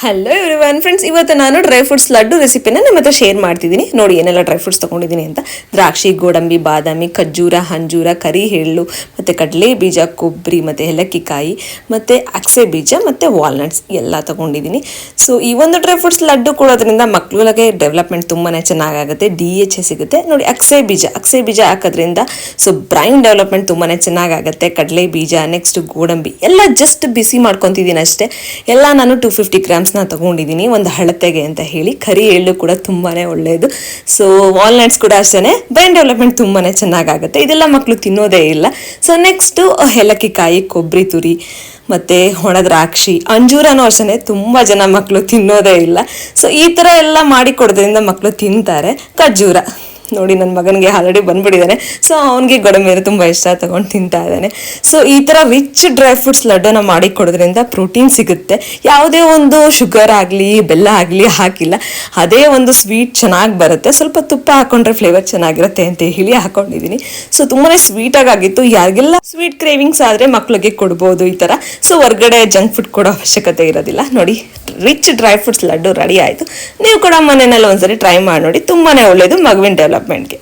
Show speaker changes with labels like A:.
A: Hello everyone friends, ಇವತ್ತು ನಾನು dry fruits laddu ರೆಸಿಪಿನ ನಿಮ್ಮ ಹತ್ರ ಶೇರ್ ಮಾಡ್ತಿದ್ದೀನಿ. ನೋಡಿ ಏನೆಲ್ಲ ಡ್ರೈ ಫ್ರೂಟ್ಸ್ ತೊಗೊಂಡಿದ್ದೀನಿ ಅಂತ. ದ್ರಾಕ್ಷಿ, ಗೋಡಂಬಿ, ಬಾದಾಮಿ, ಖರ್ಜೂರ, ಅಂಜೂರ, ಕರಿ ಎಳ್ಳು, ಮತ್ತು ಕಡಲೆ ಬೀಜ, ಕೊಬ್ಬರಿ, ಮತ್ತು ಏಲಕ್ಕಿಕಾಯಿ, ಮತ್ತು ಅಕ್ಸೆ ಬೀಜ, ಮತ್ತು ವಾಲ್ನಟ್ಸ್ ಎಲ್ಲ ತೊಗೊಂಡಿದ್ದೀನಿ. ಸೊ ಈ ಒಂದು ಡ್ರೈ ಫ್ರೂಟ್ಸ್ ಲಡ್ಡು ಕೊಡೋದ್ರಿಂದ ಮಕ್ಕಳಿಗೆ ಡೆವಲಪ್ಮೆಂಟ್ ತುಂಬಾ ಚೆನ್ನಾಗಾಗುತ್ತೆ. DHA ಸಿಗುತ್ತೆ. ನೋಡಿ ಅಕ್ಸೆ ಬೀಜ ಹಾಕೋದ್ರಿಂದ ಸೊ ಬ್ರೈನ್ ಡೆವಲಪ್ಮೆಂಟ್ ತುಂಬಾ ಚೆನ್ನಾಗಾಗುತ್ತೆ. ಕಡಲೆ ಬೀಜ, ನೆಕ್ಸ್ಟ್ ಗೋಡಂಬಿ ಎಲ್ಲ ಜಸ್ಟ್ ಬಿಸಿ ಮಾಡ್ಕೊತಿದ್ದೀನಿ ಅಷ್ಟೇ. ಎಲ್ಲ ನಾನು 250 ಗ್ರಾಮ್ಸ್ನ ತಗೊಂಡಿದ್ದೀನಿ ಒಂದು ಹಳತೆಗೆ ಅಂತ ಹೇಳಿ. ಕರಿ ಎಳ್ಳು ಕೂಡ ತುಂಬಾನೇ ಒಳ್ಳೆಯದು. ಸೊ ವಾಲ್ನಟ್ಸ್ ಕೂಡ ಅಷ್ಟೇ, ಬ್ರೈನ್ ಡೆವಲಪ್ಮೆಂಟ್ ತುಂಬಾನೇ ಚೆನ್ನಾಗಾಗುತ್ತೆ. ಇದೆಲ್ಲ ಮಕ್ಕಳು ತಿನ್ನೋದೇ ಇಲ್ಲ. ಸೊ ನೆಕ್ಸ್ಟು ಏಲಕ್ಕಿಕಾಯಿ, ಕೊಬ್ಬರಿ ತುರಿ, ಮತ್ತು ಒಣ ದ್ರಾಕ್ಷಿ, ಅಂಜೂರನೂ ಅಷ್ಟೇ ತುಂಬ ಜನ ಮಕ್ಕಳು ತಿನ್ನೋದೇ ಇಲ್ಲ. ಸೊ ಈ ಥರ ಎಲ್ಲ ಮಾಡಿ ಕೊಡೋದ್ರಿಂದ ಮಕ್ಕಳು ತಿಂತಾರೆ. ಖರ್ಜೂರ ನೋಡಿ, ನನ್ನ ಮಗನಿಗೆ ಆಲ್ರೆಡಿ ಬಂದ್ಬಿಟ್ಟಿದ್ದಾನೆ. ಸೊ ಅವನಿಗೆ ಗೋಡಂಬಿ ಅಂದರೆ ತುಂಬ ಇಷ್ಟ, ತಗೊಂಡು ತಿಂತಾ ಇದ್ದಾನೆ. ಸೊ ಈ ಥರ ರಿಚ್ ಡ್ರೈ ಫ್ರೂಟ್ಸ್ ಲಡ್ಡೂನ ಮಾಡಿ ಕೊಡೋದ್ರಿಂದ ಪ್ರೋಟೀನ್ ಸಿಗುತ್ತೆ. ಯಾವುದೇ ಒಂದು ಶುಗರ್ ಆಗಲಿ ಬೆಲ್ಲ ಆಗಲಿ ಹಾಕಿಲ್ಲ. ಅದೇ ಒಂದು ಸ್ವೀಟ್ ಚೆನ್ನಾಗಿ ಬರುತ್ತೆ. ಸ್ವಲ್ಪ ತುಪ್ಪ ಹಾಕೊಂಡ್ರೆ ಫ್ಲೇವರ್ ಚೆನ್ನಾಗಿರುತ್ತೆ ಅಂತ ಹೇಳಿ ಹಾಕೊಂಡಿದ್ದೀನಿ. ಸೊ ತುಂಬಾ ಸ್ವೀಟಾಗಿ ಆಗಿತ್ತು. ಯಾರಿಗೆಲ್ಲ ಸ್ವೀಟ್ ಕ್ರೇವಿಂಗ್ಸ್ ಆದರೆ ಮಕ್ಕಳಿಗೆ ಕೊಡ್ಬೋದು ಈ ಥರ. ಸೊ ಹೊರ್ಗಡೆ ಜಂಕ್ ಫುಡ್ ಕೊಡೋ ಅವಶ್ಯಕತೆ ಇರೋದಿಲ್ಲ. ನೋಡಿ, rich dry fruits laddu ready ಆಯಿತು. ನೀವು ಕೂಡ ಮನೆಯಲ್ಲಿ ಒಂದ್ಸರಿ ಟ್ರೈ ಮಾಡಿ ನೋಡಿ. ತುಂಬಾ ಒಳ್ಳೆಯದು ಮಗುವಿನ ಡೆವಲಪ್ಮೆಂಟ್ಗೆ.